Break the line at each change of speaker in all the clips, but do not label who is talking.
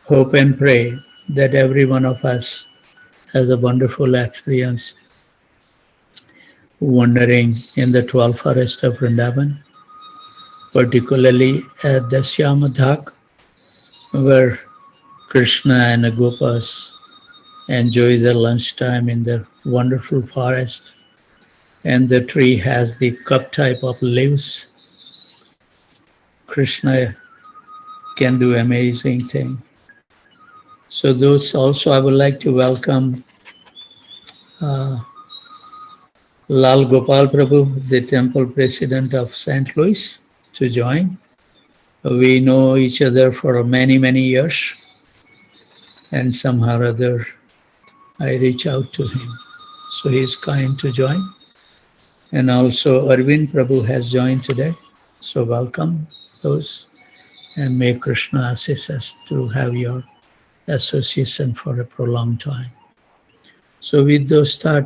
hope and pray that every one of us has a wonderful experience wandering in the 12 forest of Vrindavan, particularly at the Shyamadhak, where Krishna and the Gopas enjoy their lunchtime in the wonderful forest, and the tree has the cup type of leaves. Krishna can do amazing thing. So those also I would like to welcome uh, Lal Gopal Prabhu, the temple president of St. Louis, to join. We know each other for many, many years, and somehow or other I reach out to him. So he is kind to join. And also Arvind Prabhu has joined today. So welcome those, and may Krishna assist us to have your association for a prolonged time. So with those start,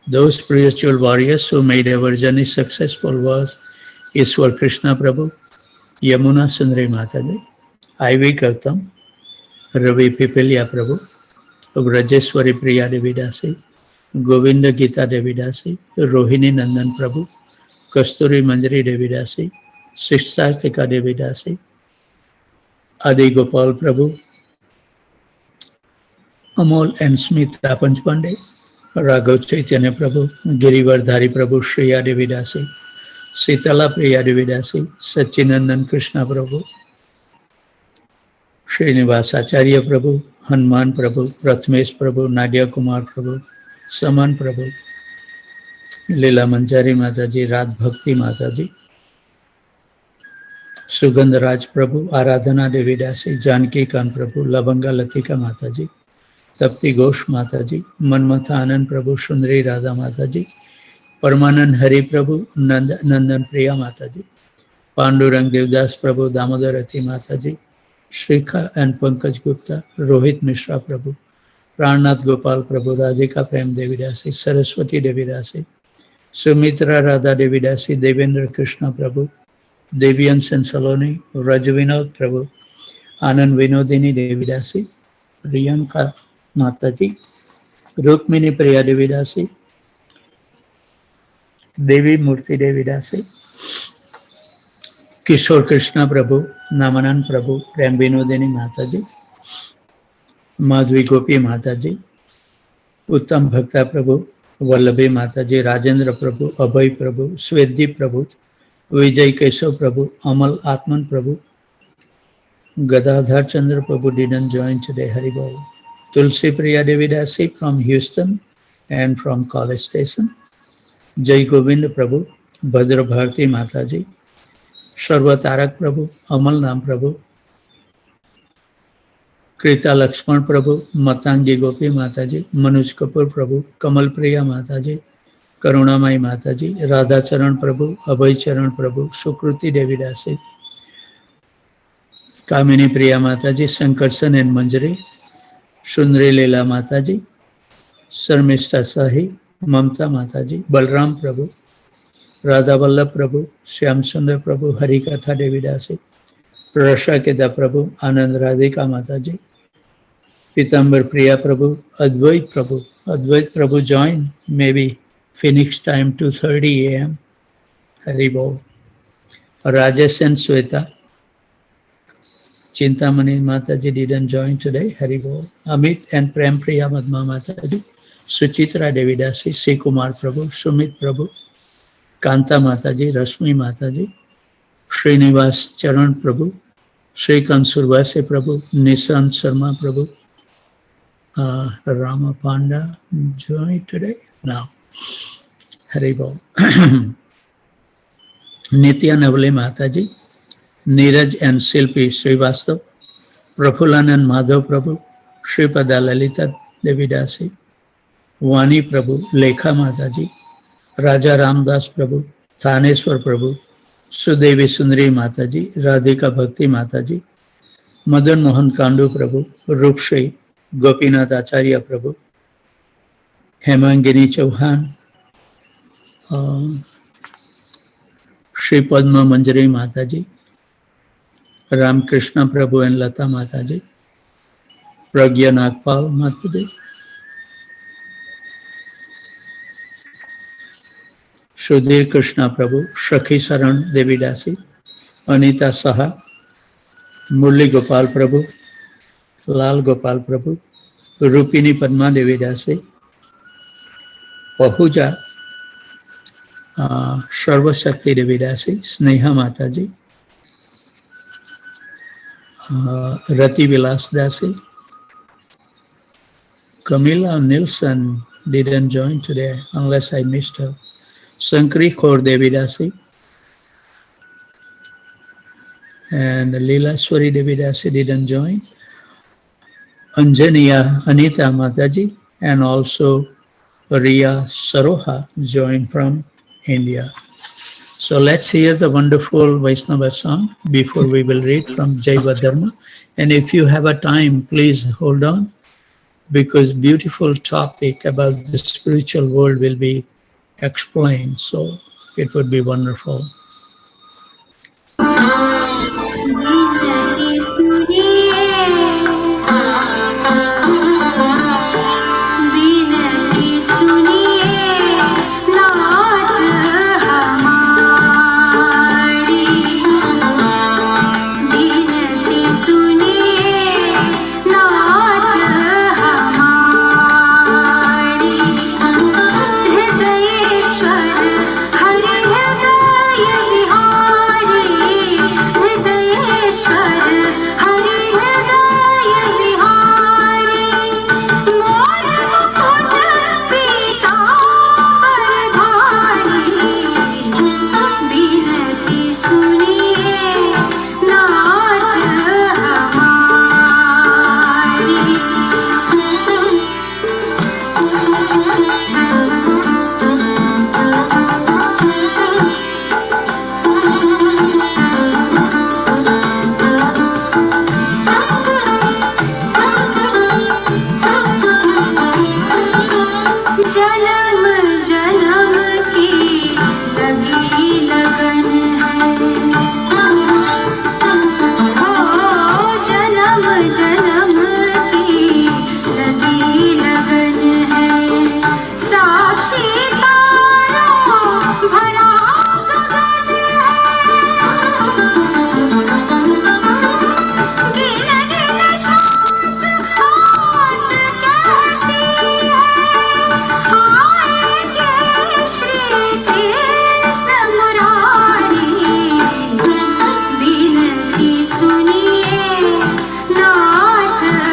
those spiritual warriors who made our journey successful was Ishwar Krishna Prabhu, Yamuna Sundari Mataji, Ivy Kartam, Ravi Pipilia Prabhu, Rajeshwari Priya Devi Dasi, Govinda Gita Devi Dasi, Rohini Nandan Prabhu, Kasturi Manjari Devi Dasi, Shishtastika Devi Dasi, Adi Gopal Prabhu, Amol and Smita Panchpande, Raghav Chaitanya Prabhu, Girivardhari Prabhu, Shriya Devi Dasi, Sitala Priya Devi Dasi, Sachinandan Krishna Prabhu, Srinivas Acharya Prabhu, Hanuman Prabhu, Prathamesh Prabhu, Nadia Kumar Prabhu, Saman Prabhu, Leela Manjari Mataji, Radh Bhakti Mataji, Sugandh Raj Prabhu, Aradhana Devi Dasi, Janki Khan Prabhu, Labanga Latika Mataji, Tapti Ghosh Mataji, Manmatha Anand Prabhu, Sundari Radha Mataji, Parmanand Hari Prabhu, Nandan Priya Mataji, Pandurang Devdas Prabhu, Damodarati Mataji, Shrikha and Pankaj Gupta, Rohit Mishra Prabhu, Pranath Gopal Prabhu, Radhika Prem Devi Dasi, Saraswati Devi Dasi, Sumitra Radha Devi Dasi, Devendra Krishna Prabhu, Devian Saloni, Rajvinod Prabhu, Anand Vinodini Devi Dasi, Priyanka Mataji, Rukmini Priya Devi Dasi, Devi Murti Devi Dasi, Kishore Krishna Prabhu, Namanan Prabhu, Prem Vinodini Mataji, Madhvi Gopi Mataji, Uttam Bhakta Prabhu, Vallabhi Mataji, Rajendra Prabhu, Abhay Prabhu, Sweddi Prabhu, Vijay Keshav Prabhu, Amal Atman Prabhu, Gadadhar Chandra Prabhu didn't join today, Haribol. Tulsi Priya Devi Dasi from Houston and from College Station. Jai Govind Prabhu, Bhadra Bharti Mataji, Sarva Tarak Prabhu, Amal Nam Prabhu, Krita Lakshman Prabhu, Matangi Gopi Mataji, Manoj Kapoor Prabhu, Kamal Priya Mataji, Karunamai Mataji, Radha Charan Prabhu, Abhay Charan Prabhu, Sukruti Devi Dasi, Kamini Priya Mataji, Sankarsan and Manjari, Sundari Leela Mataji, Sarmishta Sahi, Mamta Mataji, Balram Prabhu, Radha Vallabh Prabhu, Shyam Sundar Prabhu, Harikatha Devi Dasi, Rashakeda Prabhu, Anand Radhika Mataji, Pitambar Priya Prabhu, Advait Prabhu. Advait Prabhu joined maybe Phoenix time 2:30 a.m. Haribol. Rajesh and Sweta. Chintamani Mataji didn't join today. Haribol. Amit and Prem Priya Madma Mataji. Suchitra Devi Dasi, C. Kumar Prabhu, Sumit Prabhu, Kanta Mataji, Rashmi Mataji, Srinivas Charan Prabhu, Sri Kansurvase Prabhu, Nisant Sharma Prabhu, Rama Panda joined today. Now, Haribol. Nitya Navali Mataji, Neeraj and Silpi Srivastav, Prafullanan Madhav Prabhu, Sripada Lalita Devi Dasi, Vani Prabhu, Lekha Mataji, Raja Ramdas Prabhu, Thaneswar Prabhu, Sudevi Sundari Mataji, Radhika Bhakti Mataji, Madan Mohan Kandu Prabhu, Rupshri, Gopinath Acharya Prabhu, Hemangini Chauhan, Shri Padma Manjari Mataji, Ram Krishna Prabhu and Lata Mataji, Pragya Nagpal Mataji, Sudhir Krishna Prabhu, Shakhi Saran Devi Dasi, Anita Saha, Murli Gopal Prabhu, Lal Gopal Prabhu, Rupini Padma Devi Dasi, Pahuja, Sarva Shakti Devi Dasi, Sneha Mataji, Rati Vilas Dasi, Camilla Nilsson didn't join today unless I missed her. Sankri Kaur Devi Dasi and Leela Swari Devi Dasi didn't join. Anjaniya Anita Mataji and also Riya Saroha joined from India. So let's hear the wonderful Vaishnava song before we will read from Jaiva Dharma. And if you have a time, please hold on, because beautiful topic about the spiritual world will be explained. So it would be wonderful.
सुनिए नाथ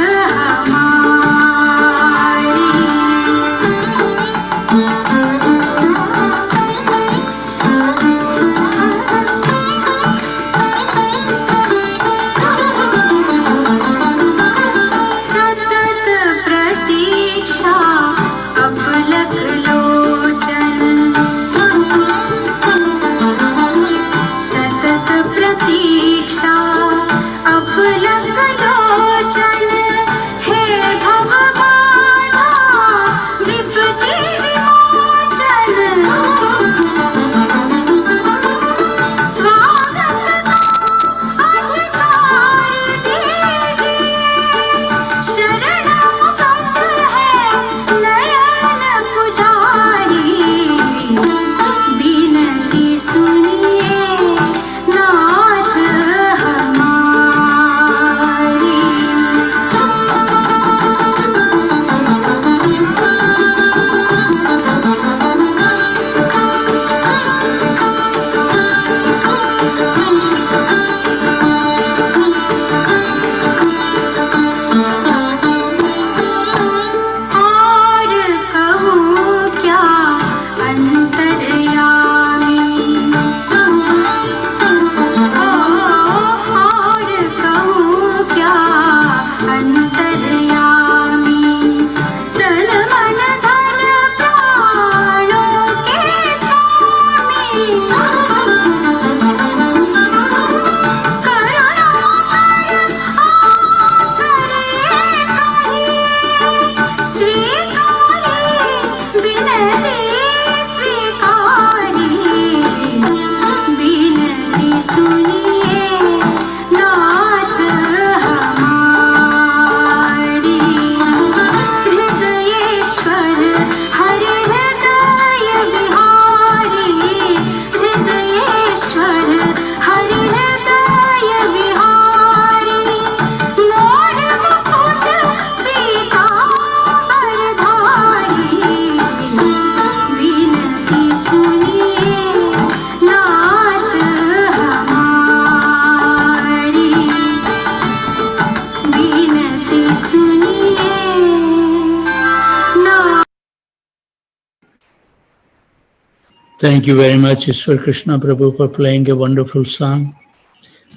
Thank you very much, Ishwar Krishna Prabhu, for playing a wonderful song.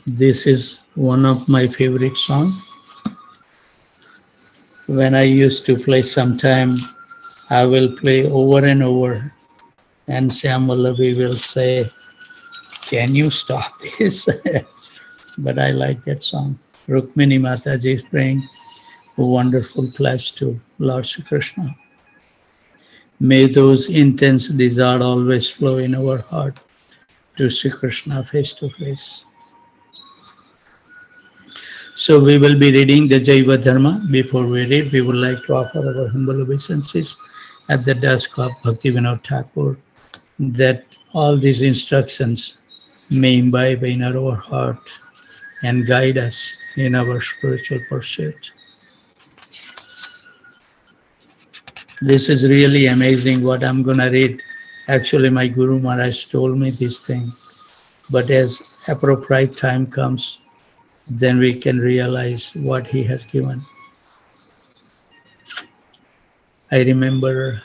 This is one of my favorite songs. When I used to play sometime, I will play over and over, and Syamalavi will say, "Can you stop this?" But I like that song. Rukmini Mataji is praying a wonderful class to Lord Shri Krishna. May those intense desires always flow in our heart to Sri Krishna face to face. So we will be reading the Jaiva Dharma. Before we read, we would like to offer our humble obeisances at the desk of Bhaktivinoda Thakur, that all these instructions may imbibe in our heart and guide us in our spiritual pursuit. This is really amazing what I'm going to read. Actually, my Guru Maharaj told me this thing, but as appropriate time comes, then we can realize what he has given. I remember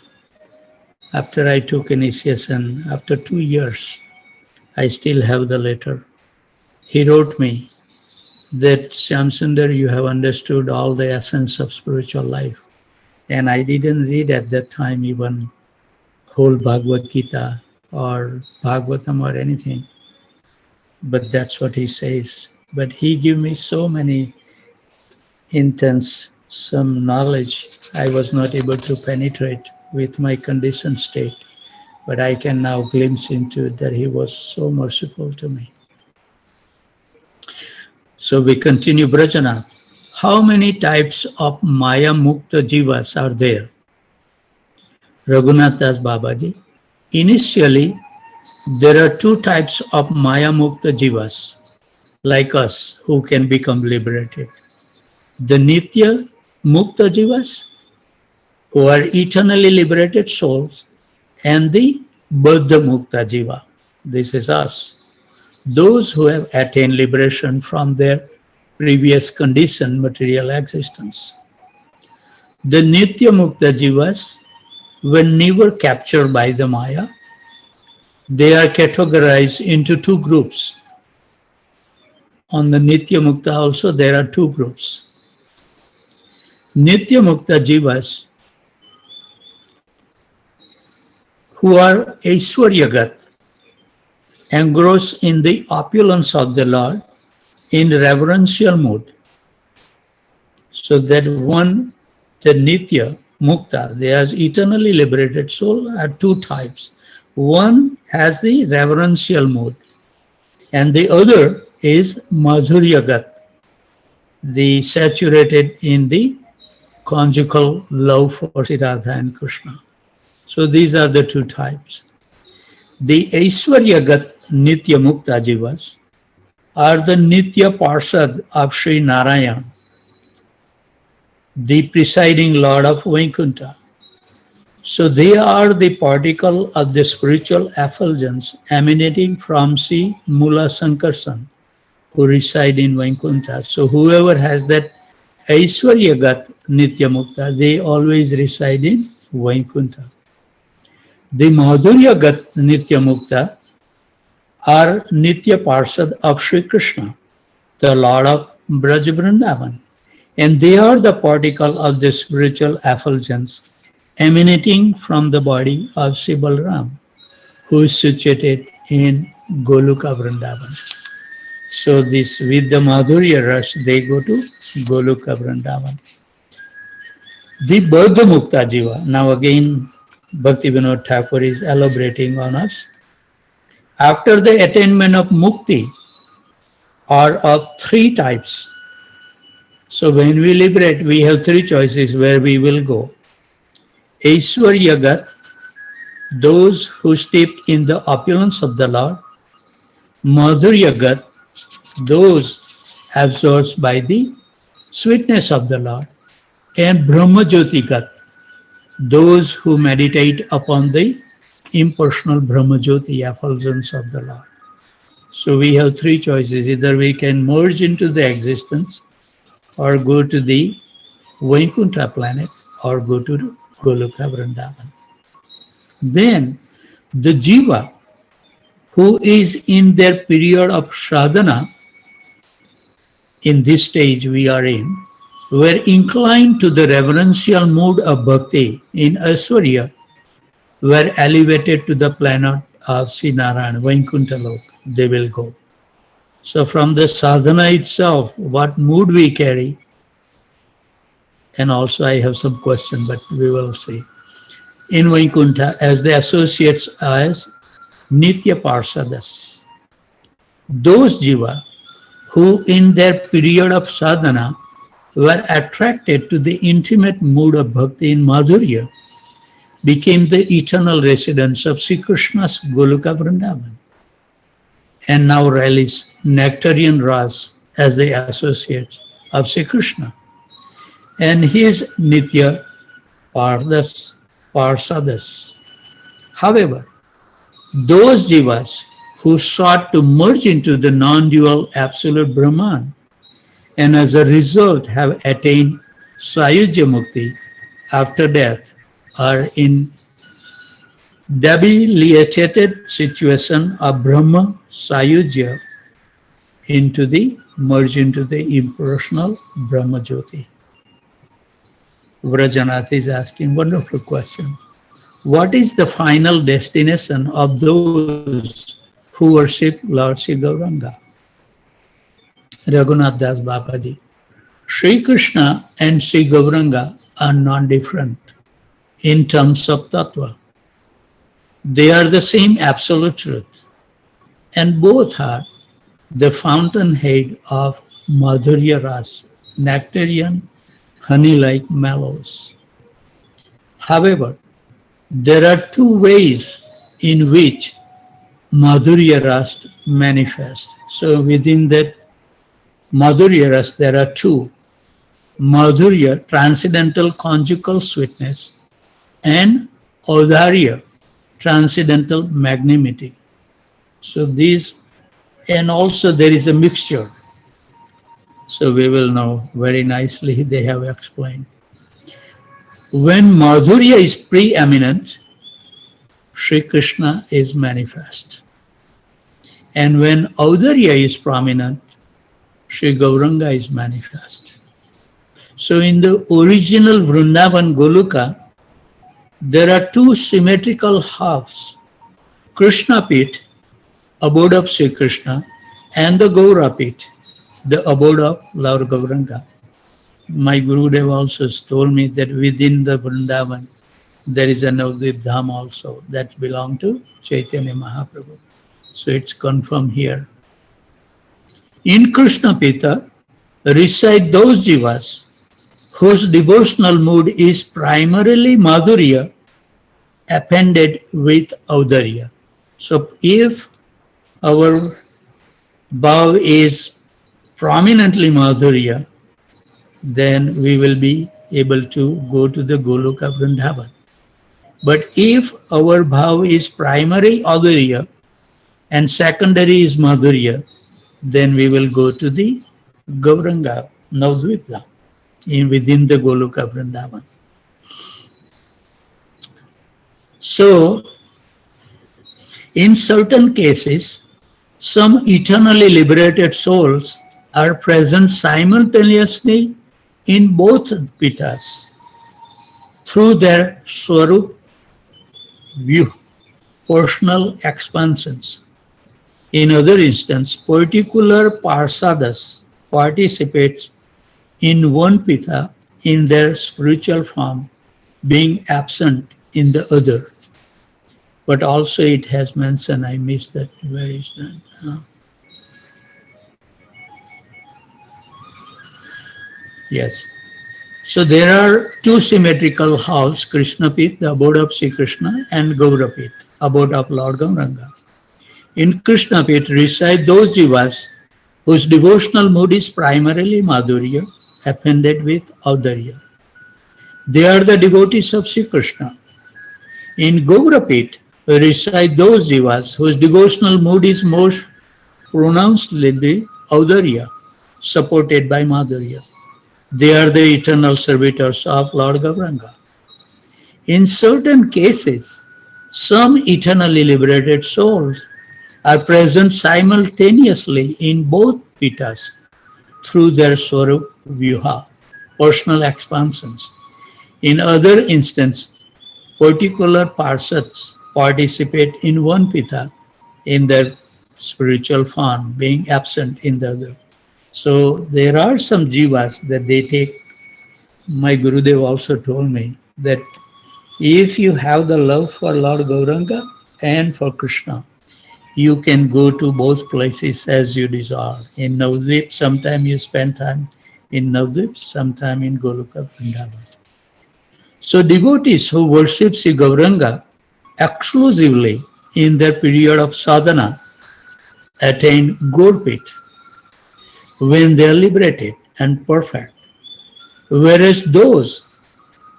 after I took initiation, after 2 years, I still have the letter. He wrote me that, Shyam Sundar, you have understood all the essence of spiritual life. And I didn't read at that time even whole Bhagavad Gita or Bhagavatam or anything. But that's what he says. But he gave me so many intense, some knowledge I was not able to penetrate with my conditioned state. But I can now glimpse into that he was so merciful to me. So we continue Brajana. How many types of Maya Mukta Jivas are there? Raghunath Das Babaji. Initially, there are 2 types of Maya Mukta Jivas, like us, who can become liberated. The Nitya Mukta Jivas, who are eternally liberated souls, and the Buddha Mukta Jiva. This is us. Those who have attained liberation from their previous conditioned material existence. The Nitya Mukta Jivas were never captured by the Maya. They are categorized into 2 groups. On the Nitya Mukta also there are 2 groups. Nitya Mukta Jivas who are Aishwaryagat, engrossed in the opulence of the Lord, in reverential mood. So that one, the Nitya Mukta, there's eternally liberated soul, are 2 types. One has the reverential mood, and the other is Madhuryagat, the saturated in the conjugal love for Sri Radha and Krishna. So these are the 2 types. The Aishwaryagat Nitya Mukta Jivas are the Nitya Parsad of Sri Narayan, the presiding Lord of Vaikuntha. So they are the particle of the spiritual effulgence emanating from Sri Mula Sankarsan, who reside in Vaikuntha. So whoever has that Aishwaryagat Nitya Mukta, they always reside in Vaikuntha. The Madhuryagat Nitya Mukta are Nitya Parsad of Sri Krishna, the Lord of Braj Vrindavan. And they are the particle of the spiritual effulgence emanating from the body of Sri Balaram, who is situated in Goluka Vrindavan. So this, with the Madhurya Rush, they go to Goluka Vrindavan. The Buddha Mukta Jiva, now again Bhaktivinoda Thakur is elaborating on us. After the attainment of mukti are of 3 types. So when we liberate, we have 3 choices where we will go. Aishwaryagat, those who steeped in the opulence of the Lord. Madhuryagat, those absorbed by the sweetness of the Lord. And Brahmajyotigat, those who meditate upon the impersonal Brahmajyoti effulgence of the Lord. So we have 3 choices. Either we can merge into the existence, or go to the Vaikuntha planet, or go to Goloka Vrindavan. Then The jiva who is in their period of sadhana, in this stage we are in, were inclined to the reverential mood of bhakti in Aishwarya, were elevated to the planet of Sri Narayana, Vaikuntha Lok, they will go. So from the sadhana itself, what mood we carry, and also I have some question, but we will see. In Vaikuntha, as the associates as Nitya Parsadas, those jiva who in their period of sadhana were attracted to the intimate mood of bhakti in Madhurya, became the eternal residents of Sri Krishna's Goloka Vrindavan, and now relish nectarian ras as the associates of Sri Krishna and his Nitya Parsadas. However, those jivas who sought to merge into the non-dual absolute Brahman and as a result have attained Sayujya Mukti after death are in debilitated situation of Brahma Sayujya merge into the impersonal Brahma Jyoti. Vrajanath is asking wonderful question. What is the final destination of those who worship Lord Sri Gauranga? Raghunath Das Babaji. Sri Krishna and Sri Gauranga are not different in terms of tattva. They are the same absolute truth, and both are the fountainhead of Madhurya Ras, nectarian, honey-like mellows. However, there are two ways in which Madhurya Ras manifests. So within that Madhurya Ras, there are two. Madhurya, transcendental conjugal sweetness, and Audharya, transcendental magnanimity. So these, and also there is a mixture. So we will know very nicely, they have explained. When Madhurya is preeminent, Sri Krishna is manifest. And when Audharya is prominent, Sri Gauranga is manifest. So in the original Vrindavan Goloka, there are two symmetrical halves, Krishna Pit, abode of Sri Krishna, and the Gaura Pit, the abode of Lord Gauranga. My Gurudev also told me that within the Vrindavan, there is a Navadvip Dham also that belongs to Chaitanya Mahaprabhu. So it's confirmed here. In Krishna Pita reside those jivas whose devotional mood is primarily Madhurya appended with Audharya. So if our bhav is prominently Madhurya, then we will be able to go to the Goloka Vrindavan. But if our bhav is primary Audharya and secondary is Madhurya, then we will go to the Gauranga, Navadvip within the Goloka Vrindavan. So, in certain cases, some eternally liberated souls are present simultaneously in both pitas through their Swarup view, portional expansions. In other instance, particular parsadas participates in one pita in their spiritual form, being absent in the other. But also it has mentioned, I missed that, where is that? Yes. So there are two symmetrical halves, Krishna Pit, the abode of Sri Krishna, and Gaura Pit, abode of Lord Gauranga. In Krishna Pit reside those jivas whose devotional mood is primarily Madhurya, appended with Audharya. They are the devotees of Sri Krishna. In Gaura Pit reside those jivas whose devotional mood is most pronouncedly Audharya, supported by Madhurya. They are the eternal servitors of Lord Gauranga. In certain cases, Some eternally liberated souls are present simultaneously in both pitas through their Swarup Vyuha, personal expansions. In other instances, particular parsats participate in one pita in their spiritual form, being absent in the other. So there are some jivas that they take. My Gurudev also told me that if you have the love for Lord Gauranga and for Krishna, you can go to both places as you desire. In Navadvip, sometime you spend time in Navadvip, sometime in Goloka Vrindavan. So devotees who worship Sri Gauranga exclusively in their period of sadhana attain Gaurpit when they are liberated and perfect. Whereas those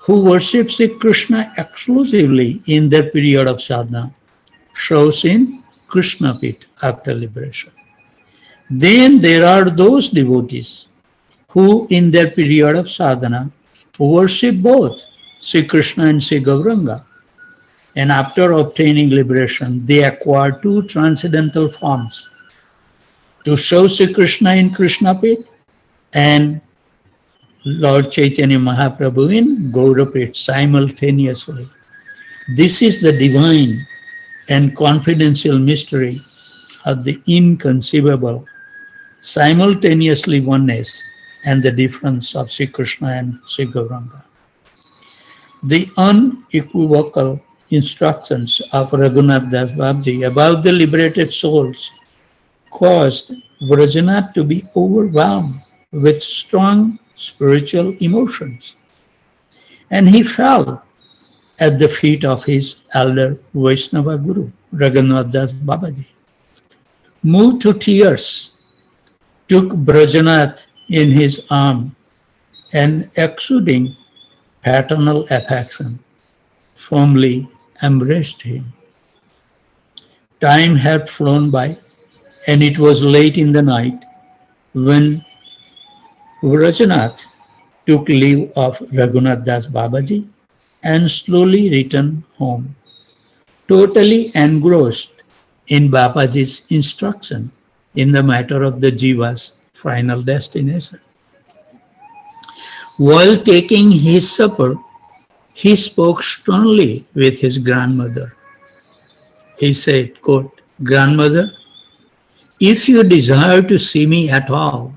who worship Sri Krishna exclusively in their period of sadhana shows in Krishna Pit after liberation. Then there are those devotees who in their period of sadhana worship both Sri Krishna and Sri Gauranga. And after obtaining liberation, they acquire two transcendental forms to show Sri Krishna in Krishna Pit and Lord Chaitanya Mahaprabhu in Gaurapit simultaneously. This is the divine and confidential mystery of the inconceivable, simultaneously oneness and the difference of Sri Krishna and Sri Gauranga. The unequivocal instructions of Raghunath Das Babaji about the liberated souls caused Vrajanath to be overwhelmed with strong spiritual emotions. And he fell at the feet of his elder Vaishnava Guru, Raghunath Das Babaji. Moved to tears, took Vrajanath in his arm and exuding paternal affection, firmly embraced him. Time had flown by, and it was late in the night when Vrajanath took leave of Raghunath Das Babaji and slowly returned home, totally engrossed in Babaji's instruction in the matter of the jiva's final destination. While taking his supper, he spoke sternly with his grandmother. He said, quote, "Grandmother, if you desire to see me at all,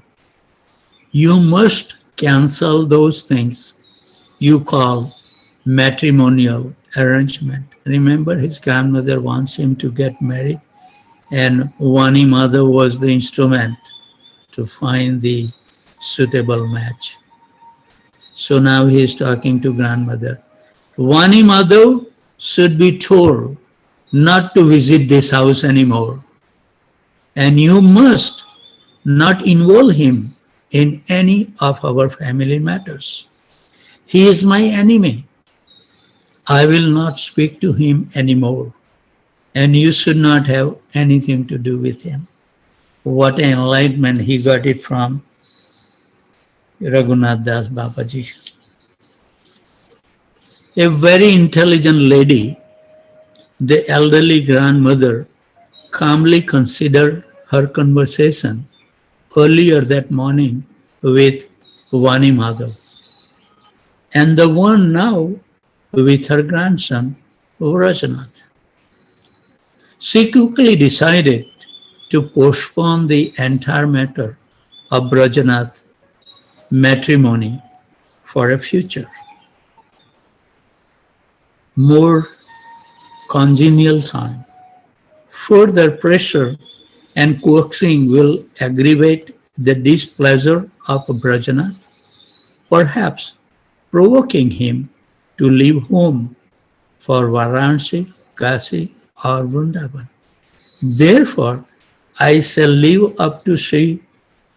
you must cancel those things you call matrimonial arrangement." Remember, his grandmother wants him to get married, and Vani mother was the instrument to find the suitable match. So now he is talking to grandmother. Vani mother should be told not to visit this house anymore, and you must not involve him in any of our family matters. He is my enemy. I will not speak to him anymore, and you should not have anything to do with him. What an enlightenment he got it from Raghunath Das Babaji. A very intelligent lady, the elderly grandmother, calmly considered her conversation earlier that morning with Vani Madhav, and the one now with her grandson Vrajanath. She quickly decided to postpone the entire matter of Vrajanath matrimony for a future, more congenial time. Further pressure and coaxing will aggravate the displeasure of Vrajanath, perhaps provoking him to leave home for Varanasi, Kashi or Vrindavan. Therefore, I shall leave up to Sri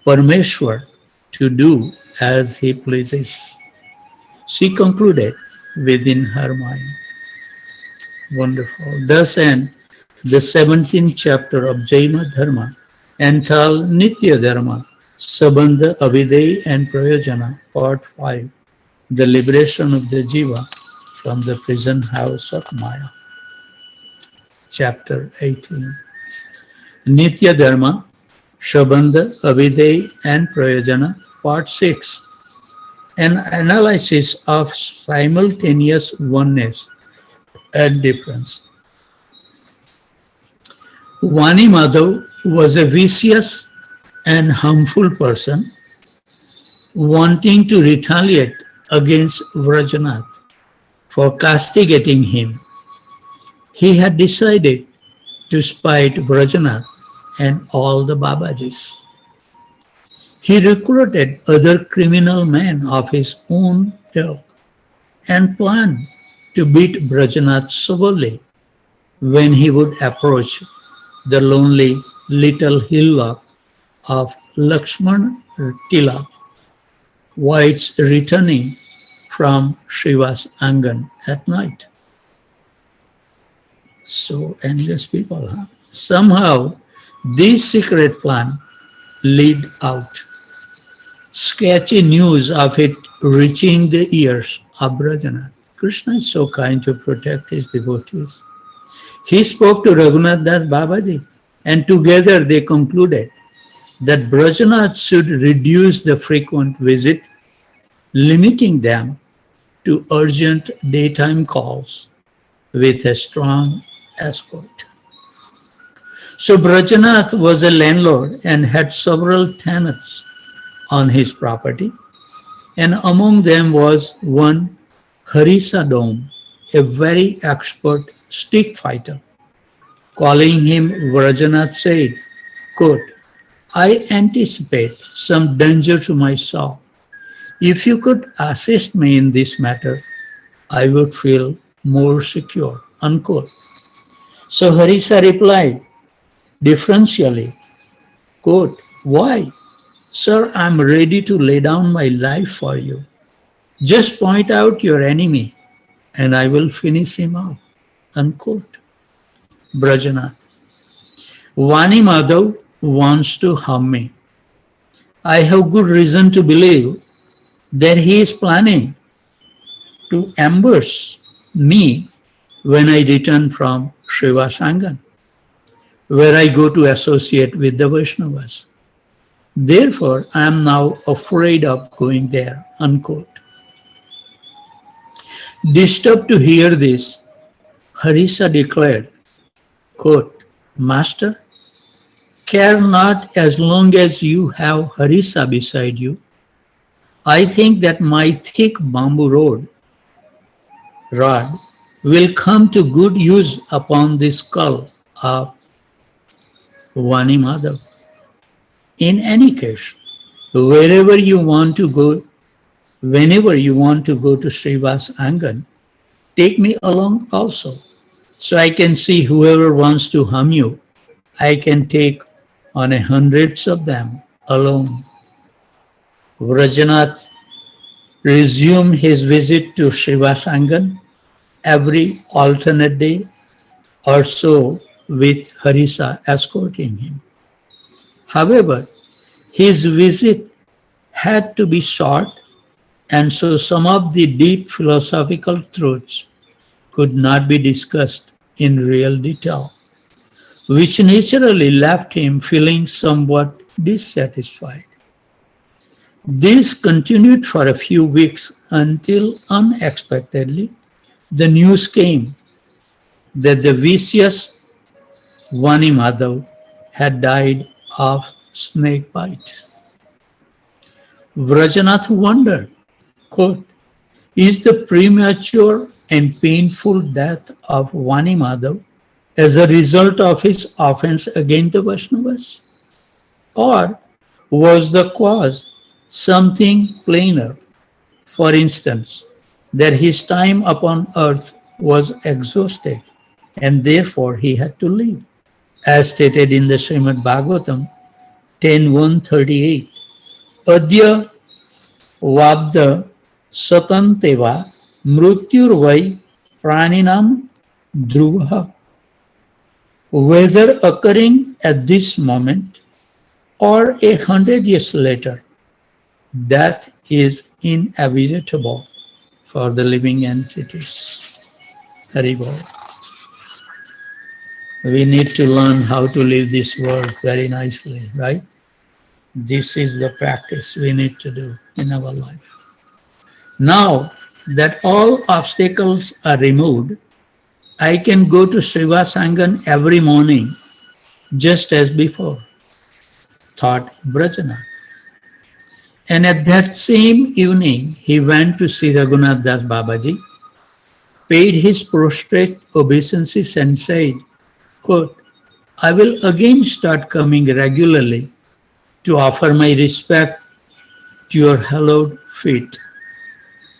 Parmeshwar to do as he pleases. She concluded within her mind. Wonderful. Thus ends the 17th chapter of Jaiva Dharma, entitled Nitya Dharma, Sabandha, Avideya and Prayojana, Part 5, the liberation of the jiva from the prison house of Maya. chapter 18. Nitya Dharma, Shabandha, Abhiday and Prayojana, part 6. An analysis of simultaneous oneness and difference. Vani Madhav was a vicious and harmful person wanting to retaliate against Vrajanath for castigating him. He had decided to spite Vrajanath and all the Babajis. He recruited other criminal men of his own ilk and planned to beat Vrajanath severely when he would approach the lonely little hillock of Lakshman Tila, whites returning from Shiva's Angan at night. So endless people, huh? Somehow, this secret plan leaked out. Sketchy news of it reaching the ears of Brajanath. Krishna is so kind to protect his devotees. He spoke to Raghunath Das Babaji, and together they concluded that Brajanath should reduce the frequent visit, limiting them to urgent daytime calls with a strong escort. So Brajanath was a landlord and had several tenants on his property, and among them was one Harisa Dome, a very expert stick fighter. Calling him, Vrajanath said, quote, I anticipate some danger to my soul. If you could assist me in this matter, I would feel more secure, unquote. So Harisa replied differentially, quote, why? Sir, I'm ready to lay down my life for you. Just point out your enemy and I will finish him off, unquote. Brajanath, Vani Madhav wants to harm me. I have good reason to believe that he is planning to ambush me when I return from Shiva Sangan, where I go to associate with the Vaishnavas. Therefore, I am now afraid of going there, unquote. Disturbed to hear this, Harisa declared, quote, Master, care not as long as you have Harisa beside you. I think that my thick bamboo rod will come to good use upon the skull of Vani Madhav. In any case, wherever you want to go, whenever you want to go to Shiva's Angan, take me along also, so I can see whoever wants to harm you. I can take on hundreds of them alone. Vrajanath resumed his visit to Shiva's Angan every alternate day or so with Harisa escorting him. However, his visit had to be short, and so some of the deep philosophical truths could not be discussed in real detail, which naturally left him feeling somewhat dissatisfied. This continued for a few weeks until unexpectedly the news came that the vicious Vani Madhav had died of snake bite. Vrajanath wondered, quote, is the premature and painful death of Vani Madhav as a result of his offense against the Vaishnavas? Or was the cause something plainer? For instance, that his time upon earth was exhausted and therefore he had to leave. As stated in the Srimad Bhagavatam 10.138, Adya Vabda Satanteva Mrutyurvai Praninam Dhruvaha. Whether occurring at this moment or 100 years later, death is inevitable for the living entities. Hari Bol. We need to learn how to live this world very nicely, right? This is the practice we need to do in our life. Now that all obstacles are removed, I can go to Shiva Sangan every morning just as before, thought Brajana. And at that same evening, he went to see Raghunath Das Babaji, paid his prostrate obeisances and said, quote, I will again start coming regularly to offer my respect to your hallowed feet.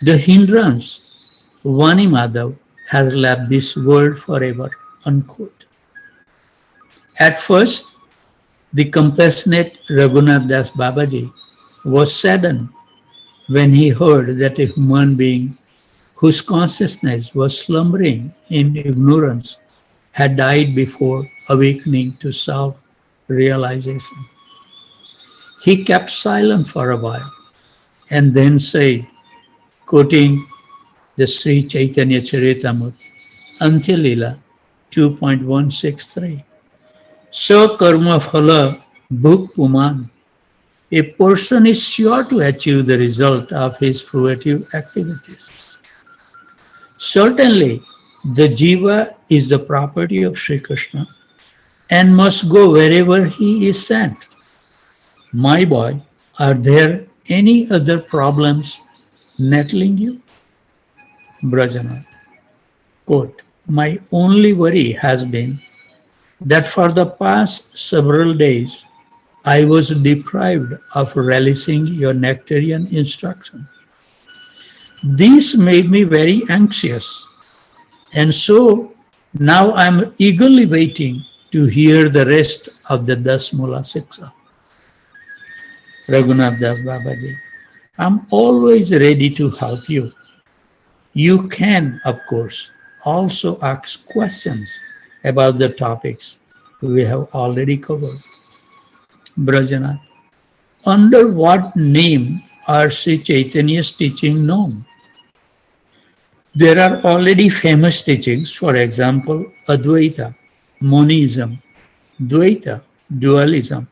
The hindrance, Vani Madhav, has left this world forever, unquote. At first, the compassionate Raghunath Das Babaji was saddened when he heard that a human being whose consciousness was slumbering in ignorance had died before awakening to self-realization. He kept silent for a while and then said, quoting the Sri Chaitanya Charitamrita, Antya-lila 2.163, Sa karma phala bhuk puman. A person is sure to achieve the result of his fruitive activities. Certainly, the jiva is the property of Sri Krishna and must go wherever he is sent. My boy, are there any other problems nettling you? Brajana, quote, my only worry has been that for the past several days, I was deprived of relishing your nectarian instruction. This made me very anxious, and so now I am eagerly waiting to hear the rest of the Dasmula Siksha. Raghunath Das Babaji, I am always ready to help you. You can, of course, also ask questions about the topics we have already covered. Brajanath, under what name are Sri Chaitanya's teaching known? There are already famous teachings, for example, Advaita, monism, Dvaita, dualism,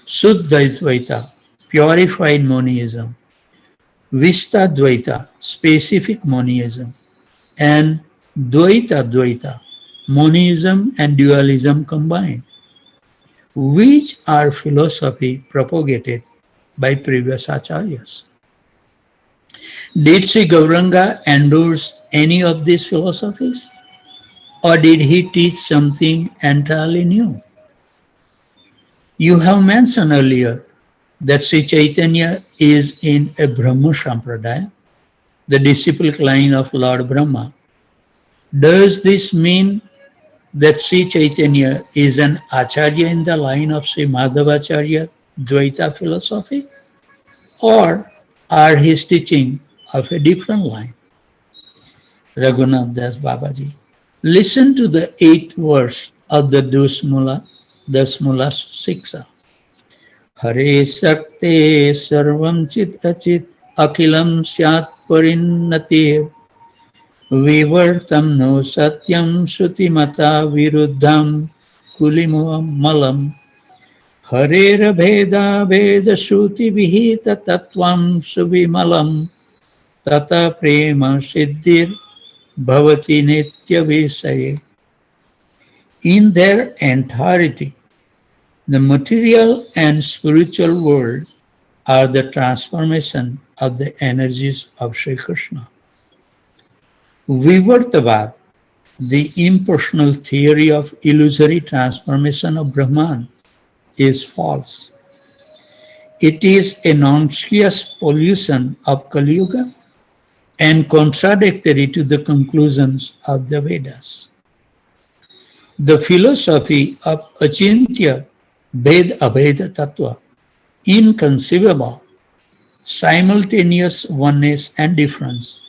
Suddhaitvaita, purified monism, Vistadvaita, specific monism, and Dvaita, monism and dualism combined, which are philosophy propagated by previous acharyas. Did Sri Gauranga endorse any of these philosophies, or did he teach something entirely new? You have mentioned earlier that Sri Chaitanya is in a Brahma Sampradaya, the disciplic line of Lord Brahma. Does this mean that Sri Chaitanya is an Acharya in the line of Sri Madhavacharya Dvaita philosophy, or are his teaching of a different line? Raghunath Das Babaji, listen to the 8th verse of the Dasmula Siksha. Hare Sakte Sarvam Chit Achit Akhilam Syat Parinnatir Vivartam No Satyam Sutimata Viruddham Kulimuam Malam Harera Bheda Veda Shruti Vihita Tattvam Suvimalam Tata Prema Siddhir Bhavati Nitya Visaye. In their entirety, the material and spiritual world are the transformation of the energies of Sri Krishna. Vivartavad, the impersonal theory of illusory transformation of Brahman, is false. It is a noxious pollution of Kali Yuga and contradictory to the conclusions of the Vedas. The philosophy of Achintya Bhed Abheda Tattva, inconceivable, simultaneous oneness and difference,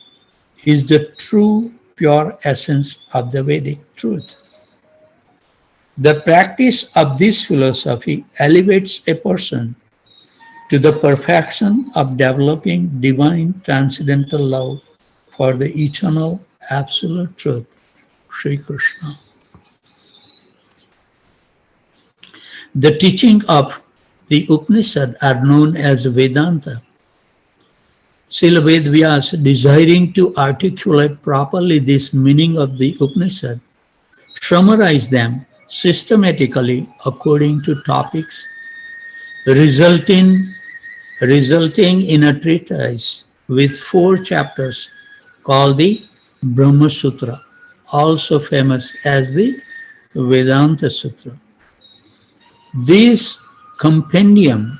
is the true pure essence of the Vedic truth. The practice of this philosophy elevates a person to the perfection of developing divine transcendental love for the eternal absolute truth, Sri Krishna. The teaching of the Upanishad are known as Vedanta. Srila Vedvyas, desiring to articulate properly this meaning of the Upanishad, summarize them systematically according to topics, resulting in a treatise with 4 chapters called the Brahma Sutra, also famous as the Vedanta Sutra. This compendium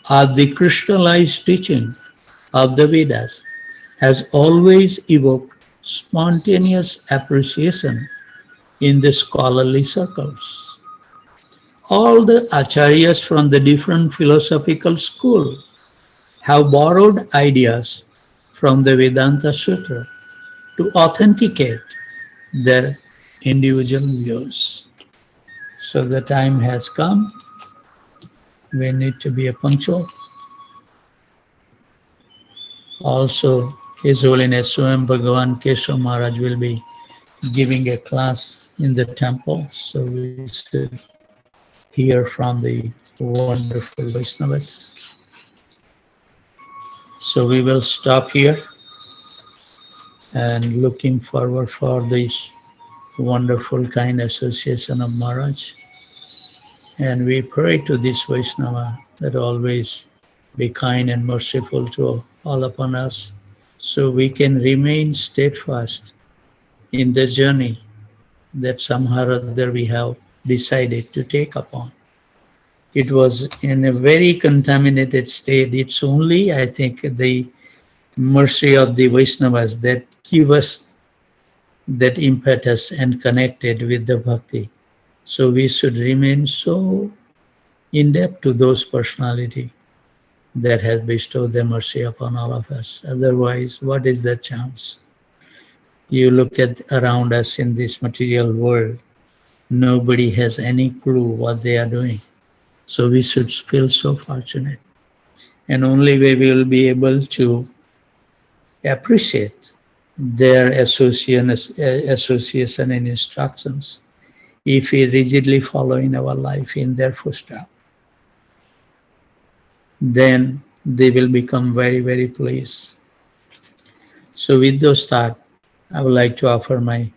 of the crystallized teaching of the Vedas has always evoked spontaneous appreciation in the scholarly circles. All the acharyas from the different philosophical schools have borrowed ideas from the Vedanta Sutra to authenticate their individual views. So the time has come. We need to be punctual. Also, His Holiness Swam Bhagavan Keshav Maharaj will be giving a class in the temple, so we should hear from the wonderful Vaishnavas. So we will stop here and looking forward for this wonderful kind association of Maharaj. And we pray to this Vaishnava that always be kind and merciful to all upon us, so we can remain steadfast in the journey that somehow or other we have decided to take upon. It was in a very contaminated state. It's only, I think, the mercy of the Vaishnavas that give us that impetus and connected with the bhakti. So we should remain so in depth to those personality that has bestowed the mercy upon all of us. Otherwise, what is the chance? You look at around us in this material world, nobody has any clue what they are doing. So we should feel so fortunate. And only way we will be able to appreciate their association and instructions if we rigidly follow in our life in their footsteps. Then they will become very, very pleased. So with those thoughts, I would like to offer my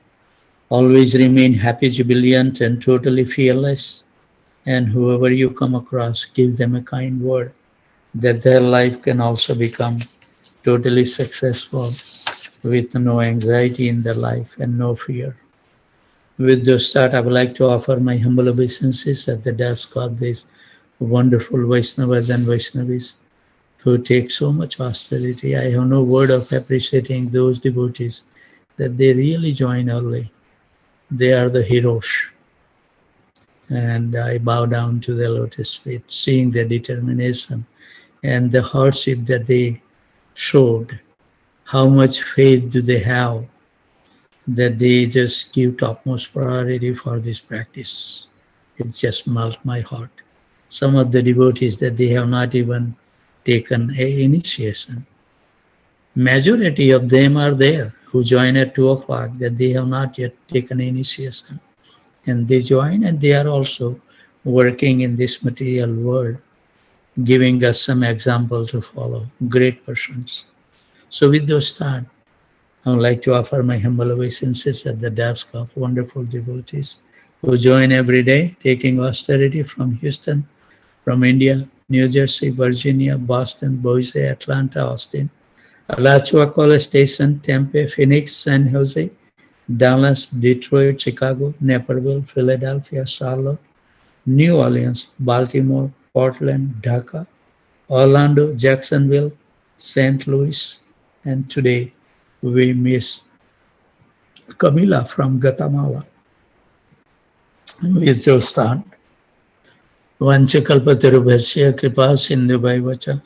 always remain happy, jubilant, and totally fearless. And whoever you come across, give them a kind word that their life can also become totally successful with no anxiety in their life and no fear. With those start, I would like to offer my humble obeisances at the desk of these wonderful Vaishnavas and Vaishnavis who take so much austerity. I have no word of appreciating those devotees that they really join early. They are the heroes. And I bow down to their lotus feet, seeing their determination and the hardship that they showed. How much faith do they have that they just give topmost priority for this practice? It just melts my heart. Some of the devotees that they have not even taken an initiation. Majority of them are there who join at 2 o'clock that they have not yet taken initiation. And they join and they are also working in this material world, giving us some example to follow, great persons. So with those thoughts, I would like to offer my humble obeisances at the desk of wonderful devotees who join every day, taking austerity from Houston, from India, New Jersey, Virginia, Boston, Boise, Atlanta, Austin, Alachua College Station, Tempe, Phoenix, San Jose, Dallas, Detroit, Chicago, Naperville, Philadelphia, Charlotte, New Orleans, Baltimore, Portland, Dhaka, Orlando, Jacksonville, St. Louis, and today we miss Camila from Guatemala. With those thoughts, Vanchakalpatarubhasya kripa sindhu bhaivacha.